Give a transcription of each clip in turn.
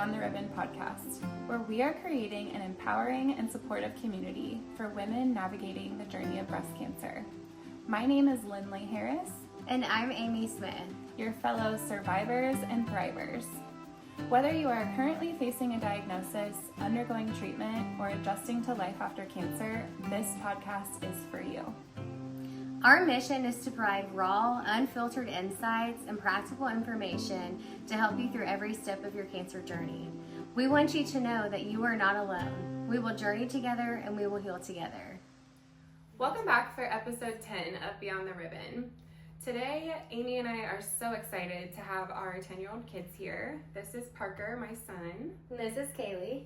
Beyond the Ribbon podcast, where we are creating an empowering and supportive community for women navigating the journey of breast cancer. My name is Lindley Harris. And I'm Amy Smith, your fellow survivors and thrivers. Whether you are currently facing a diagnosis, undergoing treatment, or adjusting to life after cancer, this podcast is for you. Our mission is to provide raw, unfiltered insights and practical information to help you through every step of your cancer journey. We want you to know that you are not alone. We will journey together and we will heal together. Welcome back for episode 10 of Beyond the Ribbon. Today, Amy and I are so excited to have our 10-year-old kids here. This is Parker, my son. And this is Kaylee.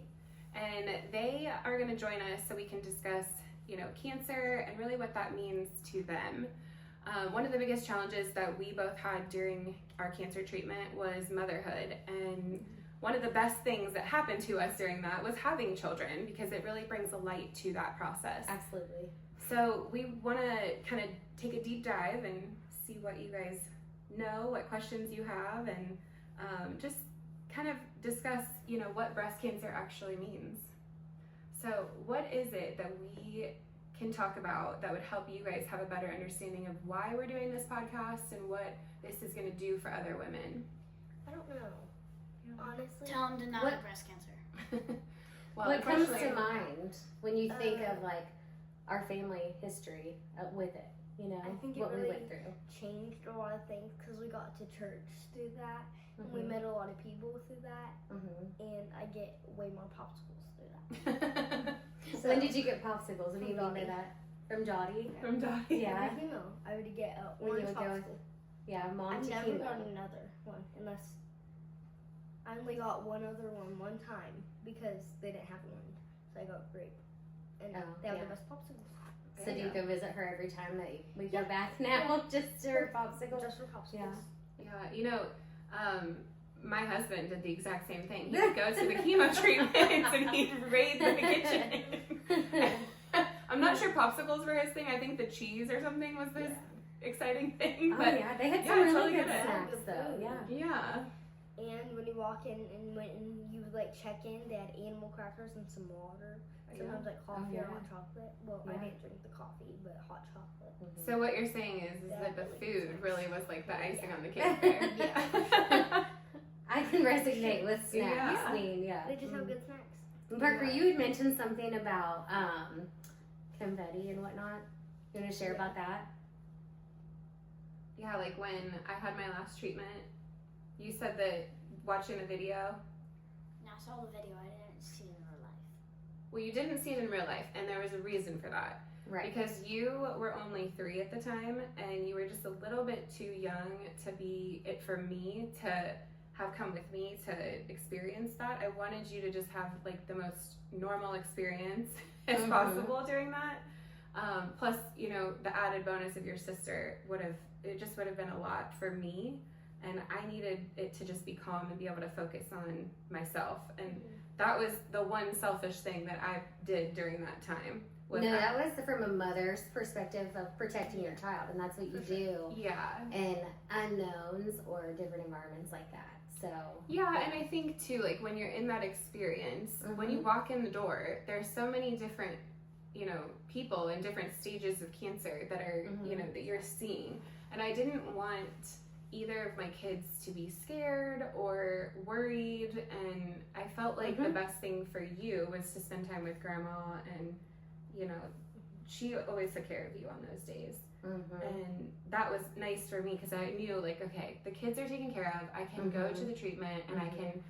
And they are going to join us so we can discuss cancer and really what that means to them. One of the biggest challenges that we both had during our cancer treatment was motherhood. And one of the best things that happened to us during that was having children, because it really brings a light to that process. Absolutely. So we want to kind of take a deep dive and see what you guys know, what questions you have, and just kind of discuss, what breast cancer actually means. So what is it that we can talk about that would help you guys have a better understanding of why we're doing this podcast and what this is going to do for other women? I don't know. Honestly. Tell them to not have breast cancer. Well, what comes to mind when you think of our family history with it? I think it what really we went through. changed a lot of things because we got to church through that. And we Mhm. met a lot of people through that. Mm-hmm. And I get way more popsicles through that. So when did you get popsicles? What do you From mean by Dottie. that? From Dottie? From Dottie. Yeah. I would get When one you would go with, popsicle. yeah, mom I've to never chemo. gotten another one unless I only got one other one time because they didn't have one. So I got grape. And Oh, they have yeah. the best popsicles. So do you go visit her every time that we go back now, just to her popsicles? Just for popsicles. Yeah, my husband did the exact same thing. He would go to the chemo treatments and he'd raid the kitchen. I'm not sure popsicles were his thing. I think the cheese or something was this exciting thing. Oh yeah, they had some I really totally good get it. snacks though. Yeah. Yeah. And when you walk in and when you would check in, they had animal crackers and some water. Sometimes coffee or hot chocolate. Well, I didn't drink the coffee, but hot chocolate. Mm-hmm. So what you're saying is that the really food nice. really was the icing on the cake there. Yeah. I can resonate with snacks. Yeah. I mean, yeah. They just have good snacks. And Parker, you had mentioned something about confetti and whatnot. You want to share about that? Yeah, when I had my last treatment, you said that watching a video. No, I saw the video. I didn't see it in real life. Well, you didn't see it in real life, and there was a reason for that. Right. Because you were only 3 at the time, and you were just a little bit too young to be it for me to have come with me to experience that. I wanted you to just have the most normal experience as possible during that. Plus, the added bonus of your sister would have been a lot for me, and I needed it to just be calm and be able to focus on myself. And that was the one selfish thing that I did during that time. That was from a mother's perspective of protecting your child, and that's what you do Yeah. in unknowns or different environments like that. So Yeah, and I think too, when you're in that experience, when you walk in the door, there's so many different, people in different stages of cancer that are, that you're seeing. And I didn't want either of my kids to be scared or worried, and I felt like the best thing for you was to spend time with grandma, and she always took care of you on those days. And that was nice for me because I knew okay, the kids are taken care of. I can go to the treatment and I can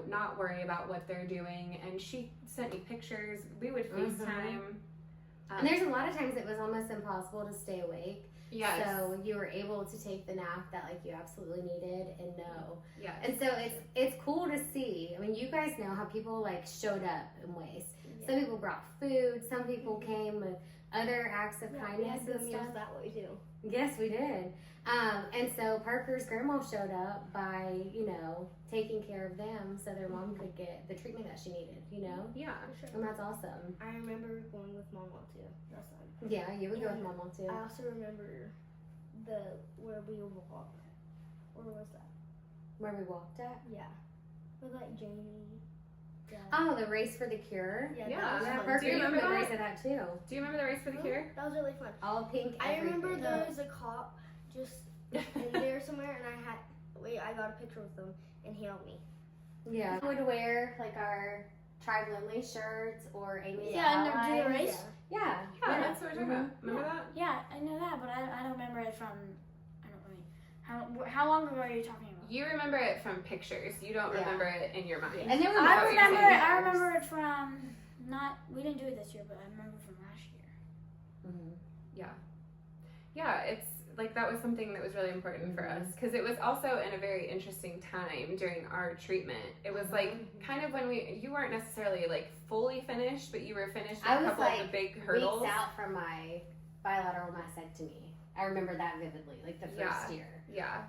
not worry about what they're doing. And she sent me pictures. We would FaceTime. And there's a lot of times it was almost impossible to stay awake. Yes. So you were able to take the nap that you absolutely needed and know. Yes. And so it's cool to see. I mean, you guys know how people showed up in ways. Yeah. Some people brought food. Some people came with other acts of kindness we had and meals stuff. that way too. Yes, we did. And so Parker's grandma showed up by taking care of them so their mom could get the treatment that she needed. Yeah. For sure. And that's awesome. I remember going with Mama too. That's not. Yeah, you would go with Mama too. I also remember where we walked. Where was that? Where we walked at? Yeah. With like Jamie. Yeah. Oh, the Race for the Cure. Yeah. That was Yeah, fun. Parker, Do you you remember remember the that? race of that too. Do you remember the race for the cure? That was really fun. All pink. I remember everything. there was a cop just in there somewhere, and I got a picture with him, and he helped me. Yeah. We would wear like our Tribe Lindley shirts or Amy's Yeah, and then do the Allies. race. Yeah. Yeah, that's what we're talking about. Remember that? Yeah, I know that, but I don't remember it from. I don't really. How long ago are you talking about? You remember it from pictures. You don't Yeah. remember it in your mind. And there were I what you're remember saying. it. I remember it from not. We didn't do it this year, but I remember from last year. Mhm. Yeah, it's like that was something that was really important for us because it was also in a very interesting time during our treatment. It was like kind of when you weren't necessarily like fully finished, but you were finished with I a was, couple like, of the big hurdles. Weeks out from my bilateral mastectomy. I remember that vividly, like the first year. Yeah.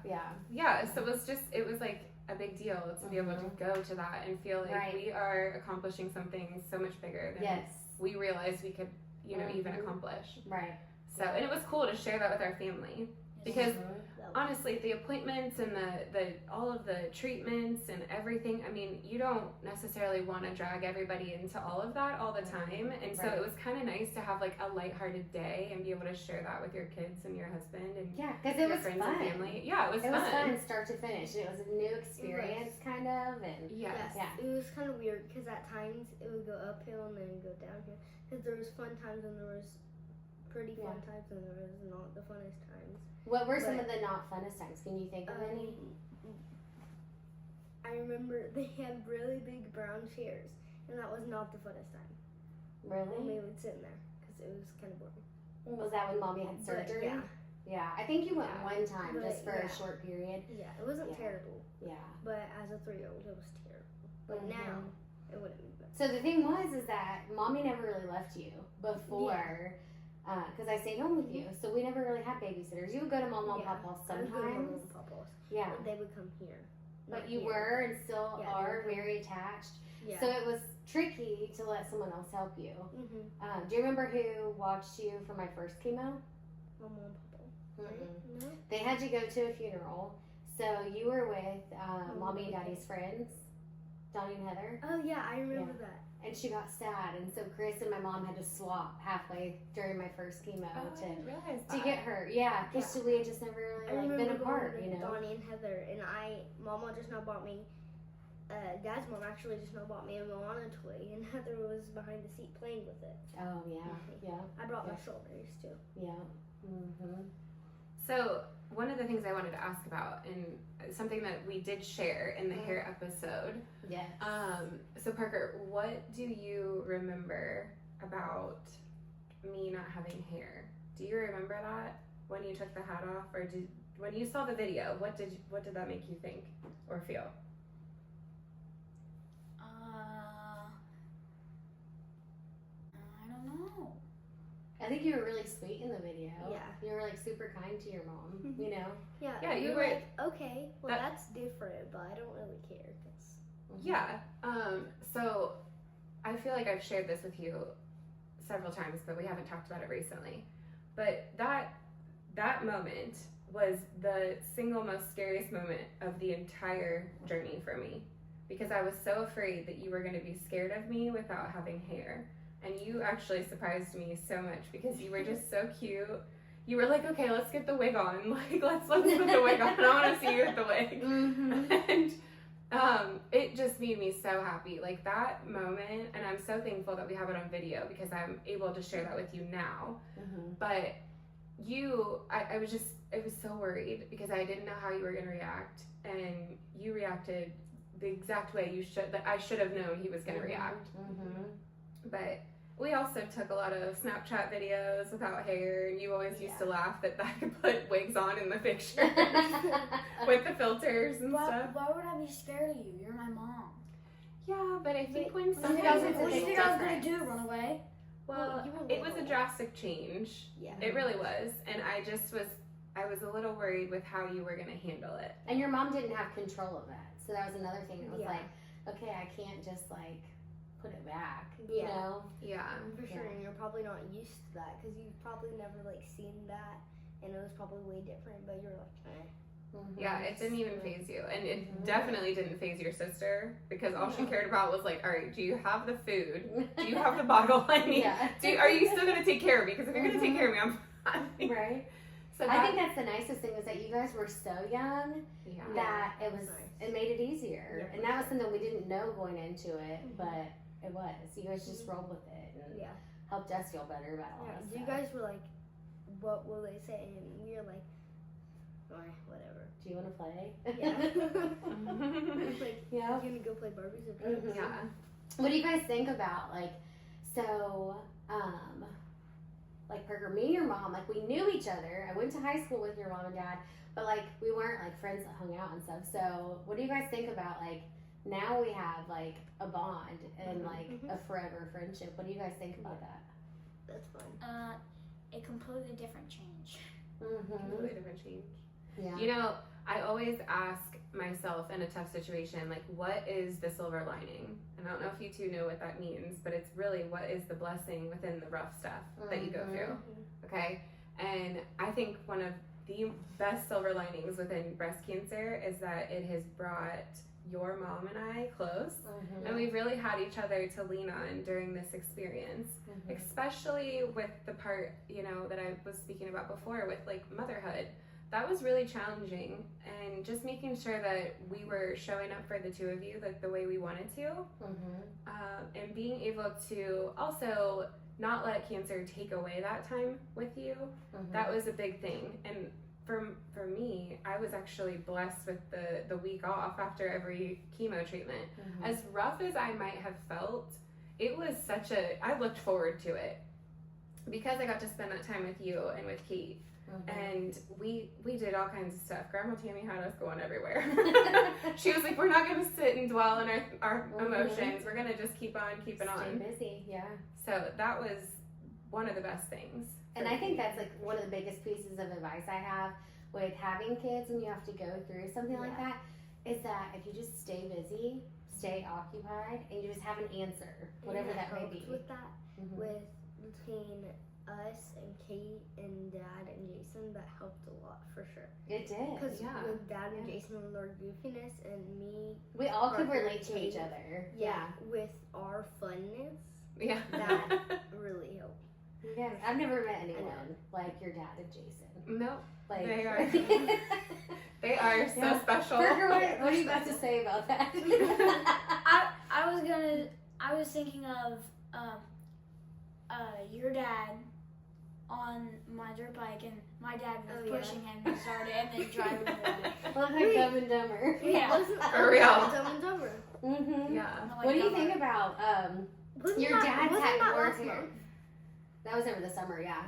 Yeah. So it was like a big deal to be able to go to that and feel like Right. we are accomplishing something so much bigger than Yes. we realized we could, even accomplish. Right. So, and it was cool to share that with our family because Mhm. honestly, the appointments and the all of the treatments and everything, I mean, you don't necessarily want to drag everybody into all of that all the time. And so Right. it was kind of nice to have like a lighthearted day and be able to share that with your kids and your husband and Yeah, because it your was friends fun. and family. Yeah, it was It fun. was fun start to finish. It was a new experience, kind of, and Yes. Yeah. It was kind of weird because at times it would go uphill and then go downhill. Because there was fun times and there was pretty fun times and there was not the funnest times. what were some of the not funnest times? Can you think of any? I remember they had really big brown chairs, and that was not the funnest time. And Really? we would sit in there because it was kind of boring. Was that when Mommy had But, surgery? yeah, Yeah, I think you went Yeah. one time But, just for yeah. a short period. yeah, it wasn't Yeah. terrible, Yeah. but as a 3-year-old, it was terrible. But Mhm. now, it wouldn't be bad. So the thing is that Mommy never really left you before, because I stayed home with you, so we never really had babysitters. You would go to Mom and Yeah. Papa's I was good with Mama sometimes. and Papa's, Yeah, but they would come here. but Not you here, were and still Yeah, they are were. very attached. Yeah. So it was tricky to let someone else help you. Mm-hmm. Do you remember who watched you for my first chemo? Mama and Papa. Mm-mm. Right? No? They had you go to a funeral, so you were with Mommy and Daddy's friends, Donnie and Heather, Oh, yeah, I remember that. and she got sad, and so Chris and my mom had to swap halfway during my first chemo Oh, I didn't realize to that. get her. Yeah, because we had just never really I like, remember been apart, going you with know. Donnie and Heather, and Mama just now bought me, Dad's mom actually just now bought me a Moana toy, and Heather was behind the seat playing with it. Oh yeah, yeah, I brought my Yeah. strawberries too. yeah. Mm-hmm. So one of the things I wanted to ask about, and something that we did share in the hair episode. Yes. So Parker, what do you remember about me not having hair? Do you remember that when you took the hat off, or when you saw the video? What did that make you think or feel? I don't know. I think you were really sweet in the video. Yeah. You were like super kind to your mom. You know. Yeah, Yeah, you you're were- like, okay, well that- that's different, but I don't really care. 'Cause Yeah. So I feel like I've shared this with you several times, but we haven't talked about it recently. But that moment was the single most scariest moment of the entire journey for me, because I was so afraid that you were going to be scared of me without having hair. And you actually surprised me so much because you were just so cute. You were like, okay, let's get the wig on. Like, let's put the wig on. I want to see you with the wig. Mm-hmm. And it just made me so happy. Like that moment, and I'm so thankful that we have it on video because I'm able to share that with you now. Mm-hmm. But I was so worried because I didn't know how you were going to react, and you reacted the exact way that I should have known he was going to react. Mm-hmm. But we also took a lot of Snapchat videos without hair, and you always used to laugh that I could put wigs on in the pictures with the filters and stuff. Why would I be scared of you? You're my mom. Yeah, but I think when What do you something think is I a was big gonna difference. do? Run away? Well, you were it was a little. drastic change. Yeah. It really was, and I was a little worried with how you were going to handle it. And your mom didn't have control of that, so that was another thing. It was Yeah. like, okay, I can't just like put it back. Yeah. You know. Yeah. For sure, Yeah. and you're probably not used to that because you've probably never like seen that, and it was probably way different. But you're like, Yeah, it didn't even phase you. And it definitely didn't phase your sister, because all she cared about was like, all right, do you have the food? Do you have the bottle I need? Are you still going to take care of me? Because if you're going to take care of me, I'm fine. Right. So I think that's the nicest thing, is that you guys were so young that it made it easier. And that was something we didn't know going into it, but it was. You guys just rolled with it and helped us feel better about all that stuff. You guys were like, what will they say? And we were like, whatever. Do you want to play? Yeah. Like, you're gonna go play Barbies or Pets? Yeah. What do you guys think about, like Parker, me and your mom, like we knew each other. I went to high school with your mom and dad, but like we weren't like friends that hung out and stuff. So what do you guys think about, like, now we have like a bond and like a forever friendship? What do you guys think about that? That's fun. A completely different change. Completely different change. Yeah. You know, I always ask myself in a tough situation, like, what is the silver lining? And I don't know if you two know what that means, but it's really, what is the blessing within the rough stuff that you go through? Okay? And I think one of the best silver linings within breast cancer is that it has brought your mom and I close, and we've really had each other to lean on during this experience, especially with the part, you know, that I was speaking about before with like motherhood. That was really challenging, and just making sure that we were showing up for the two of you like the way we wanted to, and being able to also not let cancer take away that time with you. That was a big thing. And for me, I was actually blessed with the week off after every chemo treatment. As rough as I might have felt, it was I looked forward to it, because I got to spend that time with you and with Kate. And we did all kinds of stuff. Grandma Tammy had us going everywhere. She was like, we're not going to sit and dwell in our emotions. We're going to just keep on keeping on. Stay busy, yeah. So that was one of the best things. And I think that's like one of the biggest pieces of advice I have with having kids when you have to go through something like that, is that if you just stay busy, stay occupied, and you just have an answer, whatever that may be. With that, between us and Kate and Dad and Jason, that helped a lot for sure. It did. Because with Dad and Jason with our goofiness, and me, we all could Parker, relate to Kate, each other. Yeah, with our funness. Yeah. That really helped. Yes, I've never met anyone like your dad and Jason. No, like they are. They are so special. Parker, what are you about to say about that? I was thinking of your dad on my dirt bike, and my dad was pushing him and started, and then driving away. Well, like Dumb and Dumber. Yeah. For real. Dumb and Dumber. Yeah. What do you think about your dad's had more hair? Month? That was over the summer, yeah.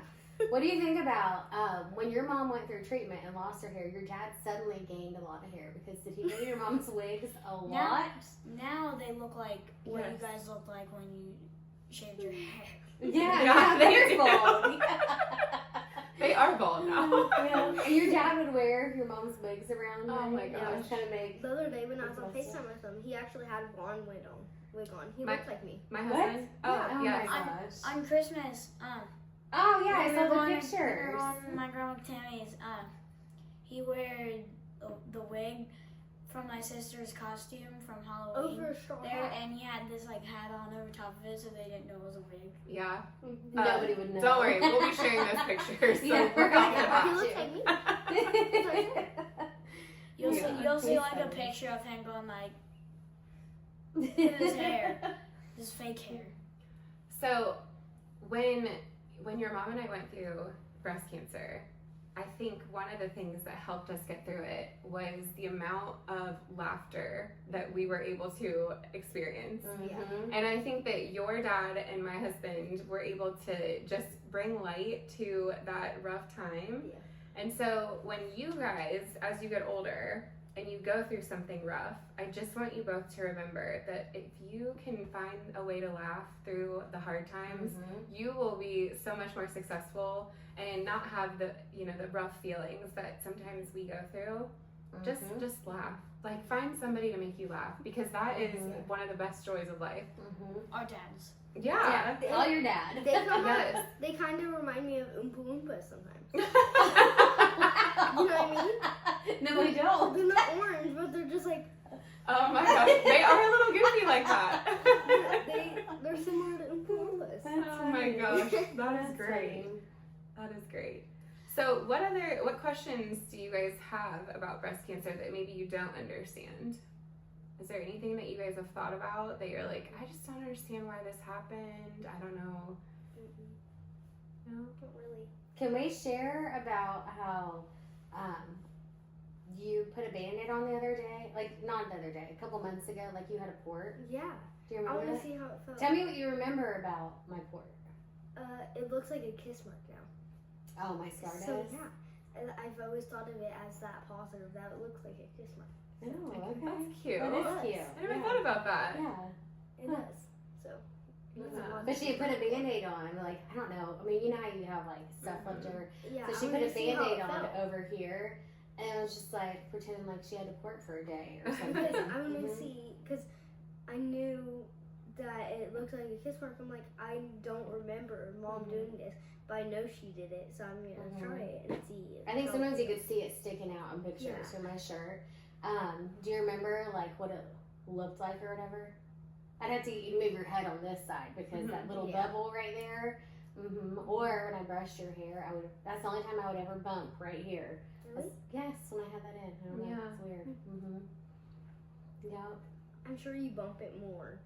What do you think about when your mom went through treatment and lost her hair, your dad suddenly gained a lot of hair? Because did he go to your mom's wigs a lot? Now they look like what you guys look like when you shaved your hair. Yeah, they're bald. They are bald now. And your dad would wear your mom's wigs around. Oh my gosh. Kind of make. The other day when I was on FaceTime with him, he actually had a blonde wig on. He looked like me. My husband? Oh, yes. my gosh. On Christmas, oh yeah, I saw the we pictures. were on my grandma Tammy's. He wore the wig from my sister's costume from Halloween. Over a straw there, hat. and he had this like hat on over top of it, so they didn't know it was a wig. Yeah. Nobody would know. Don't worry, we'll be sharing those pictures. So Yeah, we're He confident. looks like me. You'll see like a picture of him going like, look at his hair, his fake hair. So when your mom and I went through breast cancer, I think one of the things that helped us get through it was the amount of laughter that we were able to experience. And I think that your dad and my husband were able to just bring light to that rough time. And so when you guys, as you get older and you go through something rough, I just want you both to remember that if you can find a way to laugh through the hard times, you will be so much more successful and not have the rough feelings that sometimes we go through. Just laugh. Like, find somebody to make you laugh, because that is one of the best joys of life. Our dads. Yeah. Call your dad. They kind of remind me of Oompa Loompas sometimes. You know what I mean? No, we don't. They're not orange, but they're just like Oh my gosh, they are a little goofy like that. they're similar to Oompa Oh my gosh, that is great. That is great. So what questions do you guys have about breast cancer that maybe you don't understand? Is there anything that you guys have thought about that you're like, I just don't understand why this happened? I don't know. No? Not really. Can we share about how you put a Band-Aid on the other day? Like, not the other day, a couple months ago, like you had a port. Yeah. Do you I remember want that? to see how it felt. Tell me what you remember about my port. It looks like a kiss mark now. Oh, my scar does? So yeah, and I've always thought of it as that positive, that it looks like a kiss mark. Oh, okay. That's cute. That is cute. I never thought about that. Yeah. It does. So. Yeah. But she put a Band-Aid on, like, I don't know. I mean, you know how you have, like, stuff left over. Yeah. So she I put a wanna see how Band-Aid it on felt. over here, and it was just, like, pretending like she had to port for a day or something. Because I want to Mhm. see, because I knew that it looked like a kiss mark. I'm like, I don't remember Mom doing this, but I know she did it, so I'm gonna try it and see. I think how sometimes it you could see it sticking out in pictures Yeah. from my shirt. Do you remember, like, what it looked like or whatever? I'd have to move your head on this side because that little Yeah. bubble right there. Or when I brushed your hair, that's the only time I would ever bump right here. Really? Yes, when I had that in. I don't know. Yeah. It's weird. Yeah. I'm sure you bump it more,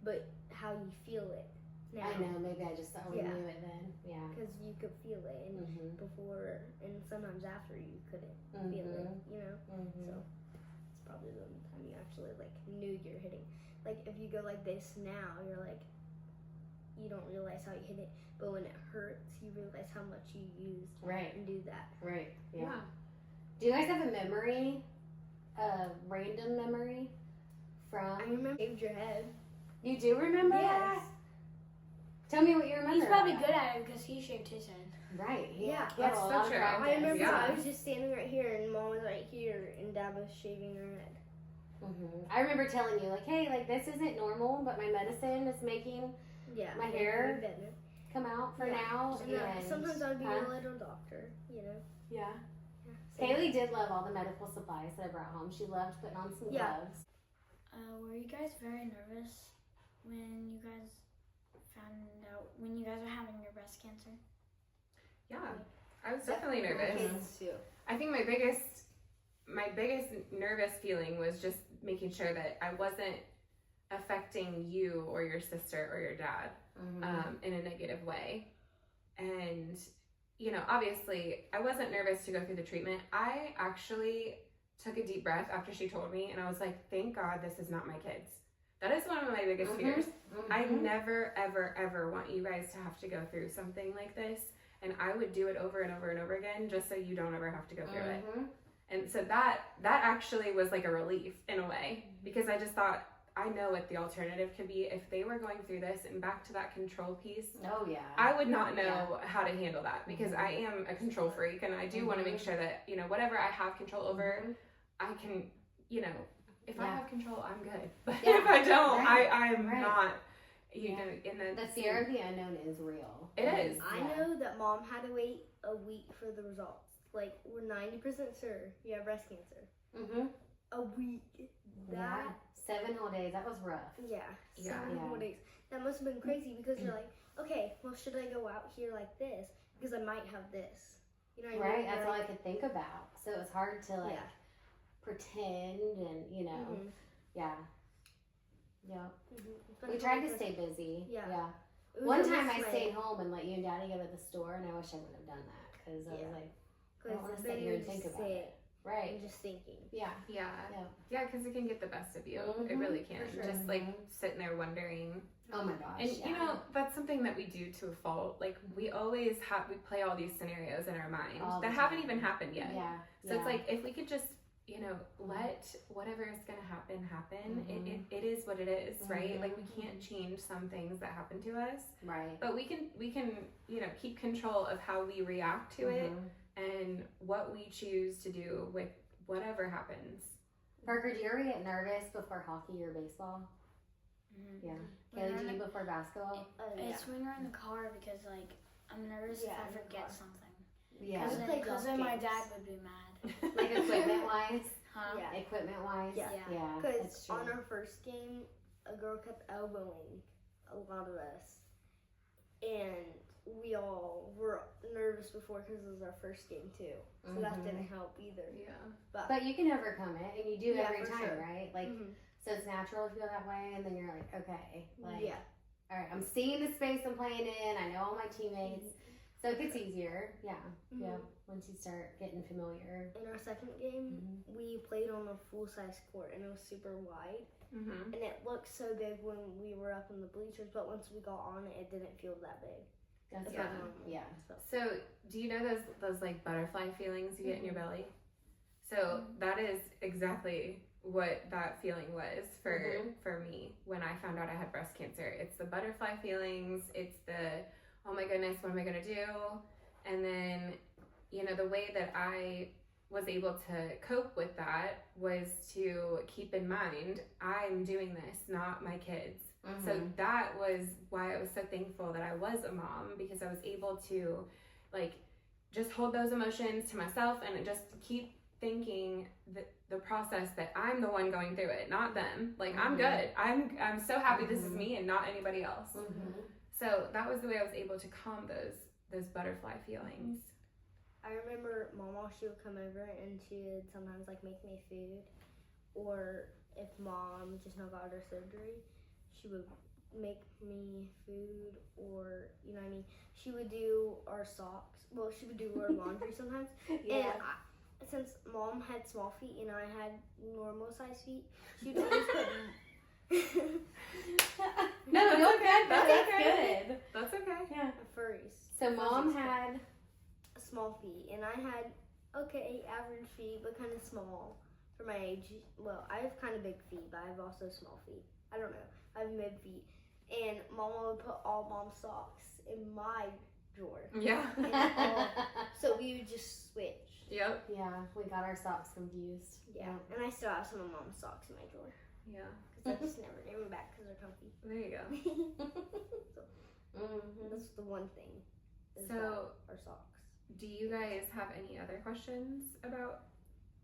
but how you feel it now. I know. Maybe I just always Yeah. knew it then. Yeah. Because you could feel it, and before, and sometimes after you couldn't feel it, you know? So it's probably the only time you actually, like, knew you're hitting. Like, if you go like this now, you're like, you don't realize how you hit it, but when it hurts, you realize how much you used Right. and do that. Right. Yeah. Yeah. Do you guys have a memory, a random memory I from? remember you shaved your head. You do remember that? Tell me what you remember. He's probably about good at it because he shaved his head. it. Right. Yeah, He had that's a so lot of true. practice. I remember Yeah. I was just standing right here, and Mom was right here, and Dad was shaving her head. I remember telling you, like, hey, like, this isn't normal, but my medicine is making Yeah. My and hair it better. come out for Yeah. now. And then sometimes I would be Huh? a little doctor, you know. Yeah. Yeah. So- Kaylee did love all the medical supplies that I brought home. She loved putting on some Yeah. gloves. Were you guys very nervous when you guys when you guys were having your breast cancer? Yeah. I was definitely nervous. Kids too. I think my biggest nervous feeling was just making sure that I wasn't affecting you or your sister or your dad in a negative way. And, you know, obviously I wasn't nervous to go through the treatment. I actually took a deep breath after she told me, and I was like, thank God this is not my kids. That is one of my biggest fears. I never, ever, ever want you guys to have to go through something like this. And I would do it over and over and over again just so you don't ever have to go through it. And so that actually was like a relief in a way, because I just thought, I know what the alternative could be if they were going through this. And back to that control piece, Oh, yeah. I would not know how to handle that, because I am a control freak, and I do want to make sure that, you know, whatever I have control over, I can, you know, if I have control, I'm good. But if I don't, I'm not, you know, in The fear of the unknown is real. It is. I know that Mom had to wait a week for the results. Like, we're 90% sure you have breast cancer. A week. That, 7 whole days. That was rough. yeah. Yeah. 7 whole days. That must have been crazy, because you're like, okay, well, should I go out here like this? Because I might have this. You know what I Right. mean? That's all I Like, could think about. So it was hard to, like, Yeah. pretend and, you know, yeah. Especially We tried to because stay busy. Yeah. it was One a time I mess, stayed like, home and let you and Daddy go to the store, and I wish I wouldn't have done that, because I was like, I don't want to then sit you here and would think just about sit it. Right. and just thinking. Yeah. Yeah, because it can get the best of you. It really can. For sure. Just like sitting there wondering. Oh my gosh. And you know, that's something that we do to a fault. Like, we always we play all these scenarios in our mind All the that haven't time. even happened yet. Yeah. So it's like, if we could just, you know, let whatever is going to happen. It is what it is, right? Like, we can't change some things that happen to us, right. but we can, you know, keep control of how we react to it and what we choose to do with whatever happens. Parker, do you ever get nervous before hockey or baseball? Yeah. Kaylee, do you before basketball? It's when you're in the car, because, like, I'm nervous if I forget something. Yeah. Because then my dad would be mad. Like equipment-wise? Huh? Yeah. Equipment-wise? Yeah. Yeah. Because That's true. on our first game, a girl kept elbowing a lot of us. And we all were nervous before because it was our first game too. So that didn't help either. Yeah. But you can overcome it, and you do Yeah, every for time, sure. right? Like, so it's natural to feel that way, and then you're like, okay, like, yeah. all right, I'm seeing the space I'm playing in. I know all my teammates, so it gets easier. Yeah, yeah. Once you start getting familiar. In our second game, we played on a full-size court, and it was super wide. Mm-hmm. And it looked so big when we were up in the bleachers, but once we got on it, it didn't feel that big. That's Yeah. yeah. So, do you know those like butterfly feelings you get in your belly? So that is exactly what that feeling was for me when I found out I had breast cancer. It's the butterfly feelings. It's the, oh my goodness, what am I gonna do? And then, you know, the way that I was able to cope with that was to keep in mind, I'm doing this, not my kids. So that was why I was so thankful that I was a mom, because I was able to like just hold those emotions to myself and just keep thinking that the process that I'm the one going through it, not them. Like I'm good. I'm so happy this is me and not anybody else. So that was the way I was able to calm those butterfly feelings. I remember Mama, she would come over and she would sometimes like make me food, or if Mom just now got her surgery, she would make me food, or you know what I mean. She would do our socks. Well, she would do our laundry sometimes. And since Mom had small feet and I had normal size feet, she'd always put. No, you're good. That's okay. good. That's okay. Yeah. Furries. So Mom had Small feet, and I had average feet, but kind of small for my age. Well, I have kind of big feet, but I have also small feet. I don't know. I have mid feet, and Mama would put all Mom's socks in my drawer. Yeah. So we would just switch. Yep. Yeah, we got our socks confused. Yeah, and I still have some of Mom's socks in my drawer Yeah. because I just never gave them back because they're comfy. There you go. So that's the one thing. Is So our socks. do you guys have any other questions about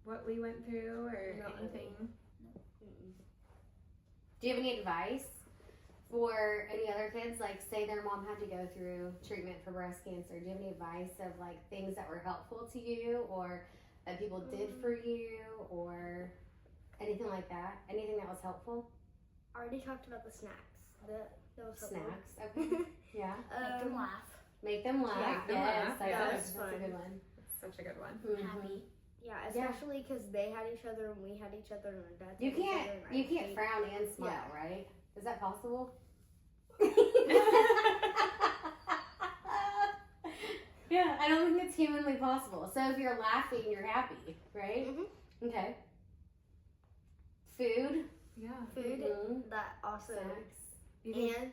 what we went through or Not anything? Do you have any advice for any other kids? Like, say their mom had to go through treatment for breast cancer. Do you have any advice of like things that were helpful to you, or that people did for you, or anything like that? Anything that was helpful? I already talked about the snacks. That was helpful. Snacks. Okay. Yeah. Make them laugh. Make them laugh. Make them Yes, laugh. that's, Yeah, that's that's a good fun. one. Such a good one. Happy. Yeah, especially because they had each other and we had each other and our dads You had each can't. other. And You I can't hate- frown and smile, right? Is that possible? Yeah, I don't think it's humanly possible. So if you're laughing, you're happy, right? Okay. Food. Yeah. Food that also, Snacks. and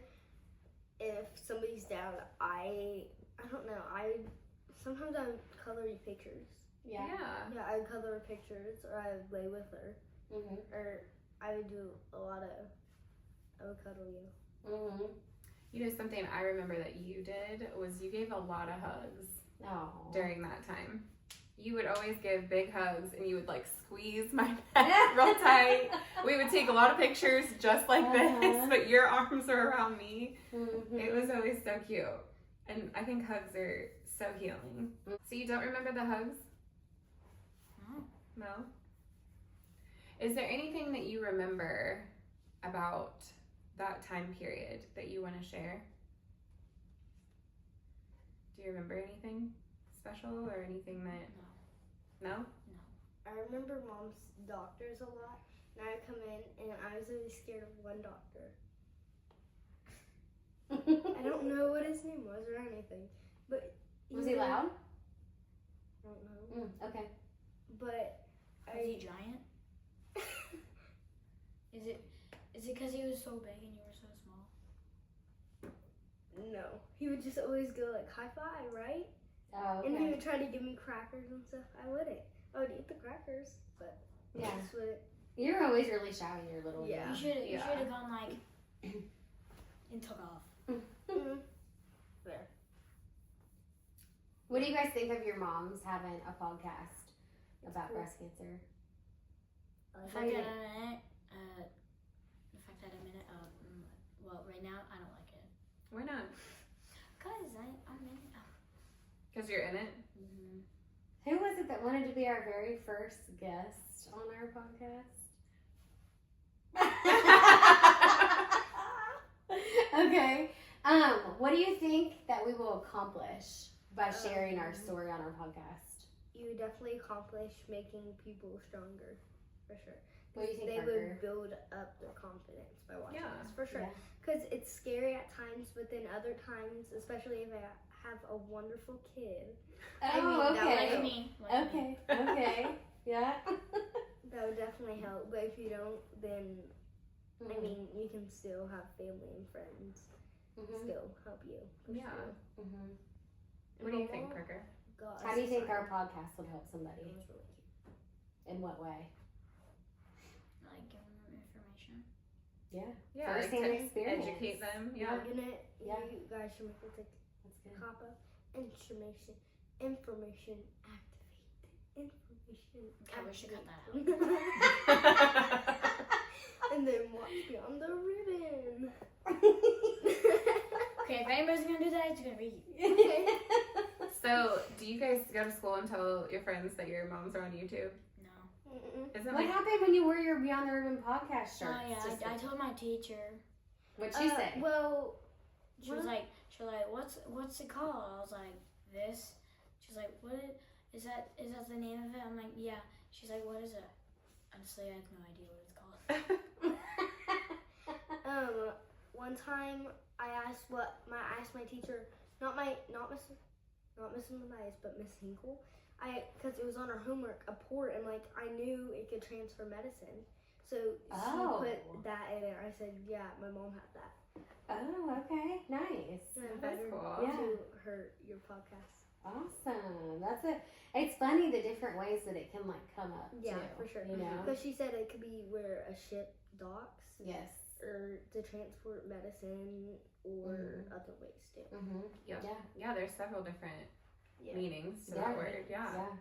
if somebody's down, I don't know. Sometimes I would color you pictures. Yeah. Yeah, I would color her pictures, or I would lay with her, or I would do a lot of. I would cuddle you. You know, something I remember that you did was you gave a lot of hugs Oh. during that time. You would always give big hugs and you would like squeeze my neck real tight. We would take a lot of pictures just like this, but your arms were around me. It was always so cute. And I think hugs are so healing. So you don't remember the hugs? No? Is there anything that you remember about that time period that you want to share? Do you remember anything special or anything that... No? I remember Mom's doctors a lot, and I would come in, and I was really scared of one doctor. I don't know what his name was or anything, but Was he loud? I don't know. Okay. But Was he giant? Is it because he was so big and you were so small? no, he would just always go like high five, right? Oh, And he okay. would try to give me crackers and stuff. I wouldn't. I would eat the crackers, but Yeah. I just wouldn't. You're always really shy when you're little. Yeah. You should Yeah. have gone like and took off. There. What do you guys think of your moms having a podcast about breast cancer? If I get a minute, well, right now I don't like it. Why not? Cause I'm in it. Because you're in it? Mm-hmm. Who was it that wanted to be our very first guest on our podcast? Okay. What do you think that we will accomplish by sharing our story on our podcast? You definitely accomplish making people stronger, for sure. What do you think, They Parker? would build up their confidence by watching Yeah. us, for sure. Yeah. Because it's scary at times, but then other times, especially if I have a wonderful kid, Oh, that okay. Like me. Like me. Okay. Yeah. that would definitely help. But if you don't, then, I mean, you can still have family and friends still help you. For Yeah. sure. Mm-hmm. What do you think, Parker? God, How do you think sorry. our podcast would help somebody? It was really cute. In what way? Like giving them information. Yeah. Yeah, First-hand to experience. educate them. Yeah. Yeah. You guys should make it like That's good. pop up. Information activate. Information. Okay, we should cut activate. And then watch me on the ribbon. Okay, if anybody's gonna do that, it's gonna be you. Okay. So, do you guys go to school and tell your friends that your moms are on YouTube? No. Isn't What like happened when you wore your Beyond the Ribbon podcast shirt? Oh yeah, I told my teacher. What'd she say? Well, She was like, what's it called? I was like, this. She's like, is that the name of it? I'm like, yeah. She's like, what is it? Honestly, I have no idea what it's called. one time I asked my teacher, not Miss Matthias, but Miss Hinkle. Because it was on her homework, a port, and like I knew it could transfer medicine, so she put that in it. I said, yeah, my mom had that. Oh, okay. Nice. And I That's invited cool. her Yeah. to your podcast. Awesome. That's it. It's funny the different ways that it can like come up. Yeah, too, for sure. You know. Because she said it could be where a ship docks, Yes. or to transport medicine, or other ways too. Mhm. Yeah. Yeah. Yeah, there's several different Yeah. meanings to Yeah. that word. Yeah. Yeah.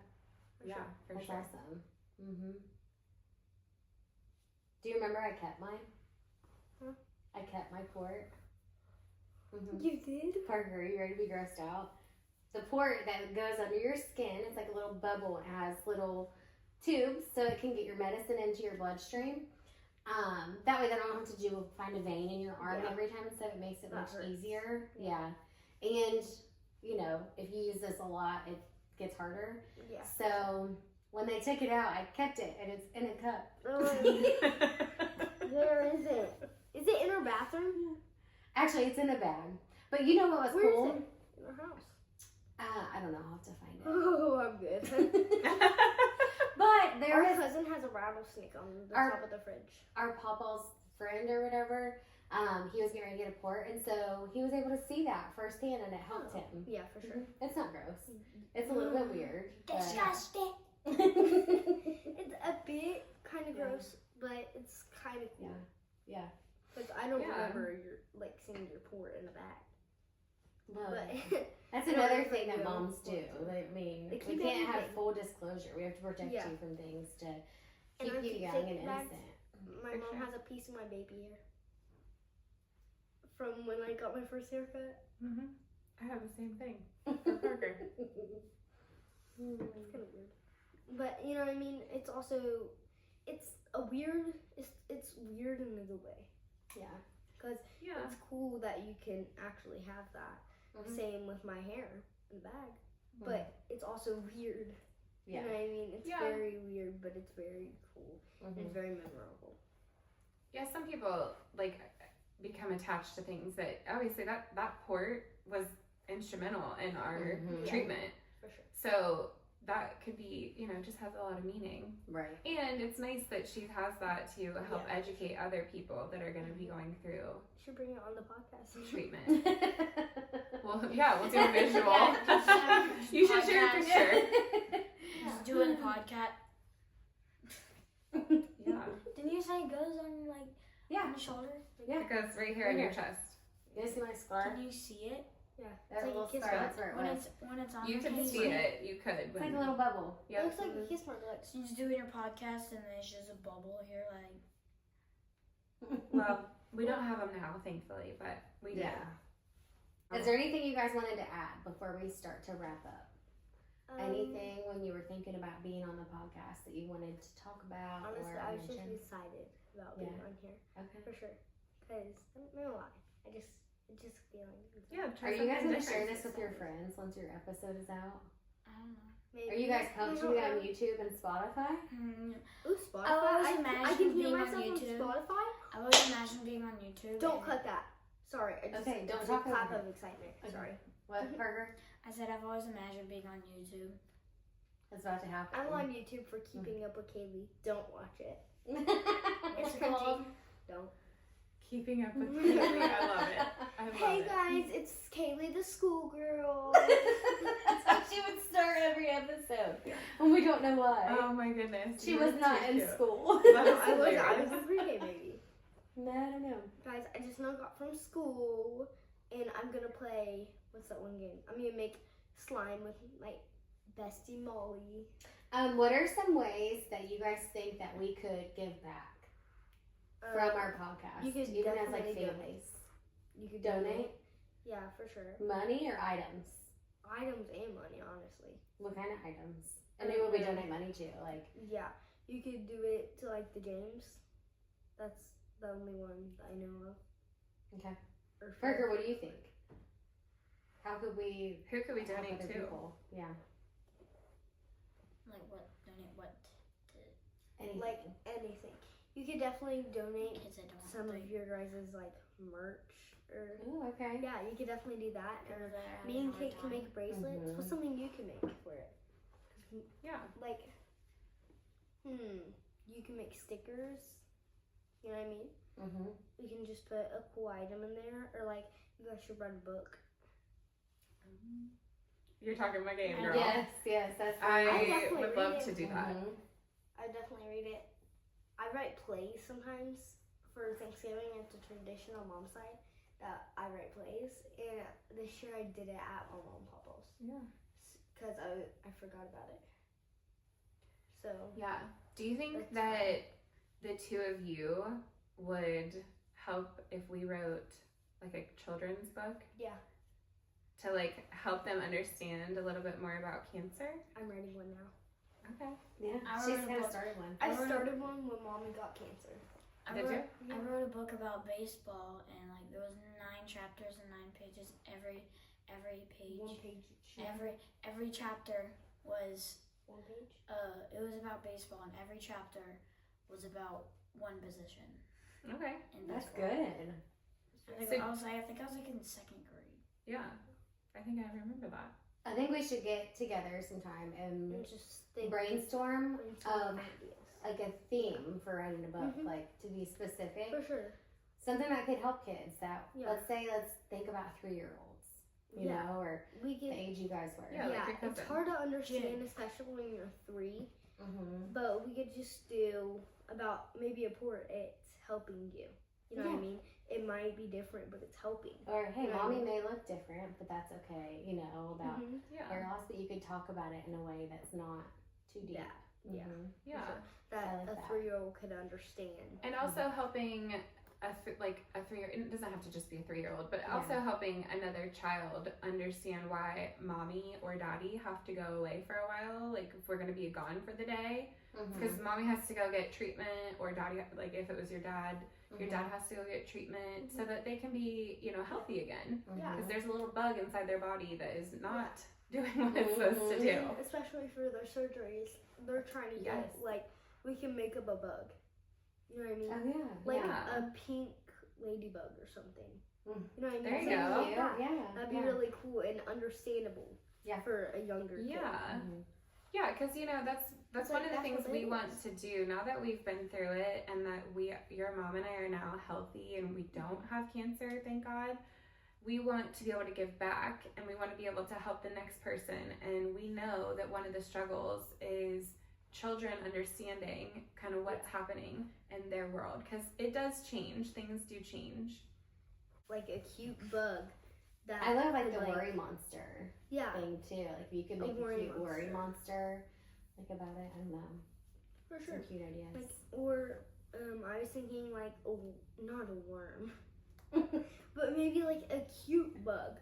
Yeah, for That's sure. awesome. Mhm. Do you remember I kept mine? Huh? I kept my port. Mhm. You did? Parker, are you ready to be grossed out? The port that goes under your skin, it's like a little bubble. It has little tubes so it can get your medicine into your bloodstream. That way they don't have to find a vein in your arm every time, so it makes it That much hurts. easier. Yeah. And, you know, if you use this a lot, it gets harder. Yeah. So when they took it out, I kept it, and it's in a cup. Where is it? Is it in her bathroom? Actually, it's in a bag. But you know what was Where cool? is it? In her house. I don't know. I'll have to find it. Oh, I'm good. But there Our was cousin has a rattlesnake on the Our- top of the fridge. our papa's friend or whatever. He was getting ready to get a port, and so he was able to see that firsthand, and it helped him. Yeah, for sure. It's not gross. It's a little bit weird. But Disgusting. It's a bit kind of Yeah. gross, but it's kind of cool. Yeah. Because I don't Yeah. remember seeing your port in the bag. Well, But that's I don't another know if thing they that do. moms do. I mean, They we keep can't have everything. full disclosure. We have to protect Yeah. you from things to And keep our you young keepsake and bags, innocent. my For mom sure. has a piece of my baby hair from when I got my first haircut. Mm-hmm. I have the same thing. For Parker. It's kind of weird. But you know what I mean? It's also, it's weird in a good way. Yeah. Because Yeah. it's cool that you can actually have that. Mhm. Same with my hair in the bag. But it's also weird. Yeah. You know what I mean? It's Yeah. very weird, but it's very cool. And Mhm. it's very memorable. Yeah, some people like become attached to things that obviously that port was instrumental in our Mhm. treatment. For sure. So that could be, just has a lot of meaning. Right. And it's nice that she has that to help Yeah. educate other people that are going to be going through You should bring it on the podcast. treatment. Well, yeah, we'll do a visual. Yeah, just have You should share a podcast. picture. Just do a podcast. Yeah. Didn't you say it goes on Yeah. on the shoulder? Yeah. It goes right here on your chest. You guys see my scar? Can you see it? Yeah. That It's little like a kiss star, mark. that's where it When was. it's on You the could case, see it. You could. It's like a little bubble. It Yep. looks like a kiss mark. Like, So you just do your podcast and there's just a bubble here, like. Well, we don't have them now, thankfully, but we did. Yeah. Is there anything you guys wanted to add before we start to wrap up? Anything when you were thinking about being on the podcast that you wanted to talk about? Honestly, or I was mention? just excited about being on here. Okay. For sure. Because, I don't know why. I just feeling. Yeah. Are you guys going to share different. this with your friends once your episode is out? I don't know. Maybe. Are you guys pumped to be on YouTube and Spotify? Ooh, Spotify. always I imagine can hear being on myself on YouTube. Spotify. I always imagine being on YouTube. Don't and cut that. Sorry. I just Okay, don't it's talk a clap over of excitement. Okay. Sorry. What, Parker? I said I've always imagined being on YouTube. It's about to happen. I'm on YouTube for Keeping Up with Kaylee. Don't watch it. What's it called? Don't. Keeping up with Kaylee. I love it. I love Hey it. guys, it's Kaylee the schoolgirl. That's how she would start every episode. And we don't know why. Oh my goodness. She you was were not too in cute. school. That is I hilarious. was in pre-K maybe. No, I don't know. Guys, I just now got from school and I'm gonna play, what's that one game? I'm gonna make slime with my bestie Molly. What are some ways that you guys think that we could give back from our podcast? you could even as like definitely families. You could Donate Yeah, for sure. money or items? Items and money, honestly. What kind of items? And who will we donate money to? Like, Yeah, you could do it to like the James. That's the only one that I know of. okay. Or Parker, what do you think? How could we Who could we help donate other to? people? Yeah. Like what? Donate what? Anything. like anything. You could definitely donate Kids that don't some have of your guys' like merch or Ooh, okay. yeah, you could definitely do that. Or Or that are me and having a Kate hard can time. make bracelets. What's something you can make for it? Yeah. Like, you can make stickers. You know what I mean? Mm-hmm. You can just put a cool item in there, or like you guys should write a book. You're talking my game, girl. Yes, that's I definitely would love read to it. do that. Mhm. I definitely read it. I write plays sometimes for Thanksgiving. It's a tradition on mom's side that I write plays, and this year I did it at my mom and papa's Yeah. because I forgot about it. So Yeah. Do you think That's that the two of you would help if we wrote like a children's book yeah, to like help them understand a little bit more about cancer? I'm writing one now. Okay. Yeah, I she's wrote a kind of book. started one. I wrote a- started one when mommy got cancer. I Did wrote, you? I wrote a book about baseball, and like there was 9 chapters and 9 pages. Every page, One page each. every chapter was One page. it was about baseball, and every chapter was about one position Okay. in That's baseball. good. I think So- I think I was like in 2nd grade. Yeah. I think I remember that. I think we should get together sometime and And just think brainstorm brainstorm of ideas. like a theme for writing a book, Mhm. like to be specific. For sure. Something that could help kids that, Yeah. let's think about 3-year-olds, you Yeah. know, or We the can. age you guys were. Yeah, like your it's cousin. hard to understand, Jim. especially when you're 3. Mm-hmm. But we could just do about maybe a portrait helping you. You know what I Yeah. mean? It might be different, but it's helping. Or, hey, Yeah. mommy may look different, but that's okay, you know, about Mhm. Yeah. hair loss, but you could talk about it in a way that's not too deep. Yeah. Yeah. Mhm. Yeah. Sure. I That like a that. 3-year-old could understand. And also helping a 3-year, it doesn't have to just be a 3-year-old, but also helping another child understand why mommy or daddy have to go away for a while, like if we're going to be gone for the day, Mhm. because mommy has to go get treatment, or daddy, like if it was your dad Mm-hmm. dad has to go get treatment so that they can be, healthy again, Yeah. because there's a little bug inside their body that is not doing what it's supposed to do. And especially for their surgeries, they're trying to Yes. get, like, we can make up a bug. You know what I mean? Oh, yeah. Like yeah. a pink ladybug or something. Mm. You know what I mean? There you Something go. like that. Yeah. That'd be yeah. really cool and understandable. Yeah. For a younger kid. Yeah. Mhm. Yeah, because that's like, one of the that's things what we it want is. to do now that we've been through it, and that your mom and I are now healthy and we don't have cancer, thank God. We want to be able to give back, and we want to be able to help the next person. And we know that one of the struggles is children understanding kind of what's happening in their world, because it does change. Things do change. Like a cute bug that. I love like the like, worry monster Yeah. thing too. Like if you could make Like a cute worry monster, think about it. I don't know. For sure. Some cute ideas. Like, or I was thinking like not a worm, but maybe like a cute bug.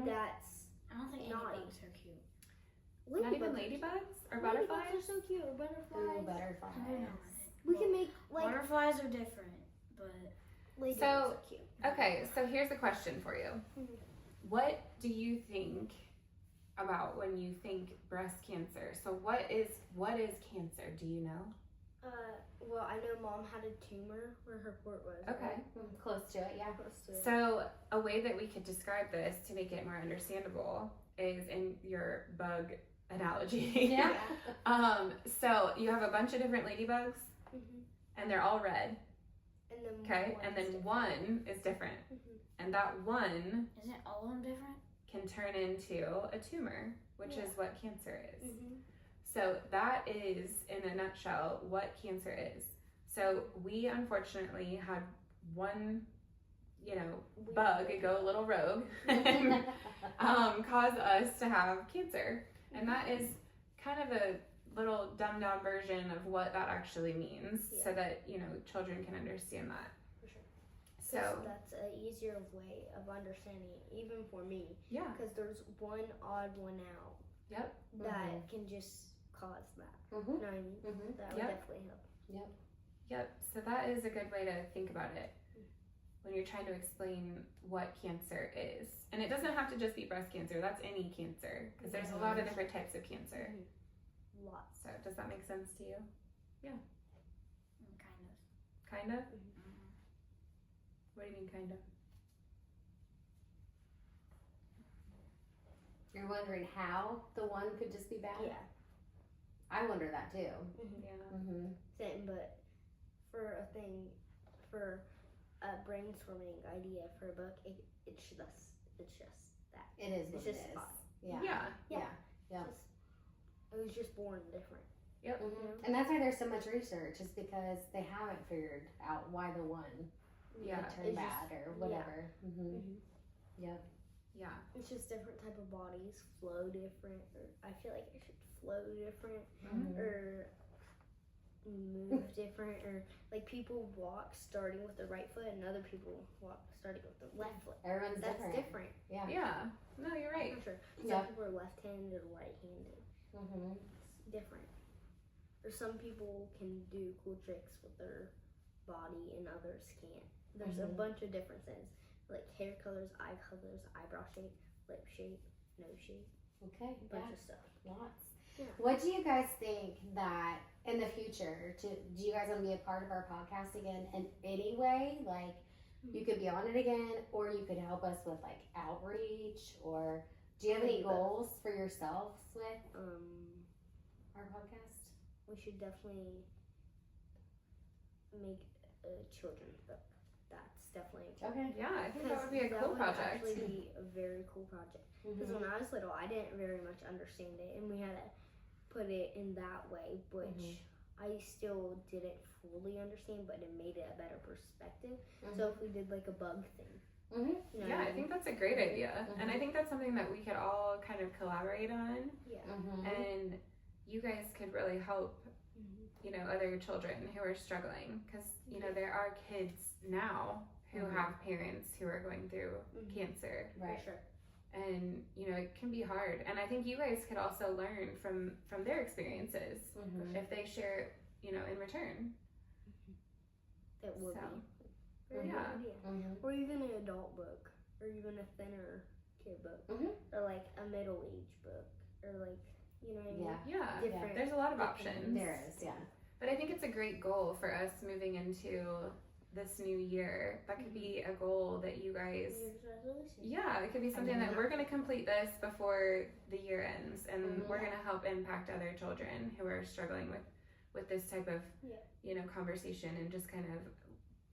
That's I don't think any not bugs are cute. Not even ladybugs or butterflies? Ladybugs are so cute. Or butterflies. Ooh, butterflies. I don't know. We can make like Butterflies are different, but ladybugs So- are cute. Okay, so here's a question for you. Mhm. What do you think about when you think breast cancer? So what is cancer? Do you know? Well, I know Mom had a tumor where her port was. Okay. Right? Close to it, yeah. Close to it. So a way that we could describe this to make it more understandable is in your bug analogy. Yeah. So you have a bunch of different ladybugs Mhm. and they're all red. And then Okay. one And is then different. one is different. Mhm. And that one isn't all of them different? can turn into a tumor, which Yeah. is what cancer is. Mhm. So that is, in a nutshell, what cancer is. So we unfortunately had one, bug go a little rogue and cause us to have cancer. And that is kind of a little dumbed down version of what that actually means so that, children can understand that. For sure. So, that's an easier way of understanding it, even for me. yeah. Because there's one odd one out. Yep. That can just cause that. Mm-hmm. You know what I mean? Mm-hmm. That would Yep. definitely help. Yep. So that is a good way to think about it when you're trying to explain what cancer is. And it doesn't have to just be breast cancer. That's any cancer because there's a lot of different types of cancer. Lots. So does that make sense to you? Kind of. Kind of? Mm-hmm. What do you mean kind of? You're wondering how the one could just be bad? Yeah. I wonder that too. Yeah. Mm-hmm. Same, but for a brainstorming idea for a book, it's just that. It is It's what just it is. fun. Yeah. Yeah. It was just born different. Yep. Mm-hmm. And that's why there's so much research, is because they haven't figured out why the one Yeah. could turn It's bad just- or whatever. Mm-hmm. Mm-hmm. Yep. Yeah. It's just different type of bodies flow different, or I feel like it should flow different, Mhm. or move different, or like people walk starting with the right foot, and other people walk starting with the left foot. Everyone's That's different. different. Yeah. Yeah. No, you're right. For sure. Some Yeah. people are left-handed, right-handed. Mm-hmm. It's different. Or some people can do cool tricks with their body, and others can't. There's a Mhm. bunch of differences, like hair colors, eye colors, eyebrow shape, lip shape, nose shape, Okay. a bunch Yeah. of stuff. Lots. Yeah. What do you guys think that in the future, do you guys want to be a part of our podcast again in any way? Like, you could be on it again, or you could help us with like outreach, or do you have any goals for yourselves with our podcast? We should definitely make a children's book. That's definitely Okay. Yeah, I think that would be a cool project. That would actually be a very cool project. Because Mhm. when I was little, I didn't very much understand it, and we had to put it in that way, which I still didn't fully understand, but it made it a better perspective. So if we did like a bug thing, Mhm. you know Yeah, what I mean? think that's a great idea. And I think that's something that we could all kind of collaborate on. Yeah. Mhm. And you guys could really help, Mhm. other children who are struggling. Because, there are kids now who Mhm. have parents who are going through Mhm. cancer. Right. For sure. And, it can be hard. And I think you guys could also learn from their experiences Mhm. if they share, in return. It would So, be. Very yeah. good idea. Mhm. Or even an adult book, or even a thinner kid book, Mhm. or like a middle age book, or like, you know what I mean? Yeah. Yeah, Different. there's a lot of different options. There is, yeah. But I think it's a great goal for us moving into this new year. That could be a goal that you guys, New Year's resolution. yeah, it could be something that we're going to complete this before the year ends, and Mhm. we're going to help impact other children who are struggling with this type of, conversation, and just kind of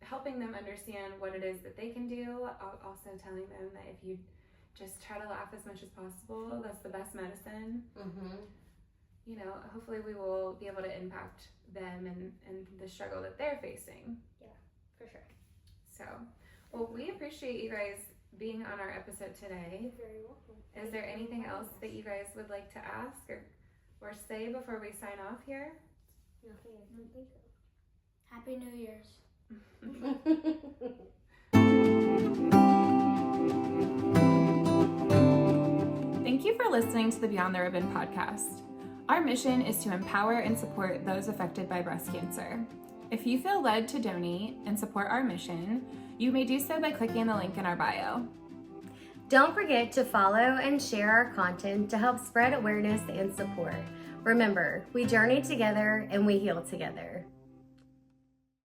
helping them understand what it is that they can do. Also telling them that if you just try to laugh as much as possible, that's the best medicine. Mhm. Hopefully we will be able to impact them and the struggle that they're facing. For sure. So, well, we appreciate you guys being on our episode today. You're very welcome. Is there anything else that you guys would like to ask or say before we sign off here? Nothing I can think of. Happy New Year's. Thank you for listening to the Beyond the Ribbon podcast. Our mission is to empower and support those affected by breast cancer. If you feel led to donate and support our mission, you may do so by clicking the link in our bio. Don't forget to follow and share our content to help spread awareness and support. Remember, we journey together and we heal together.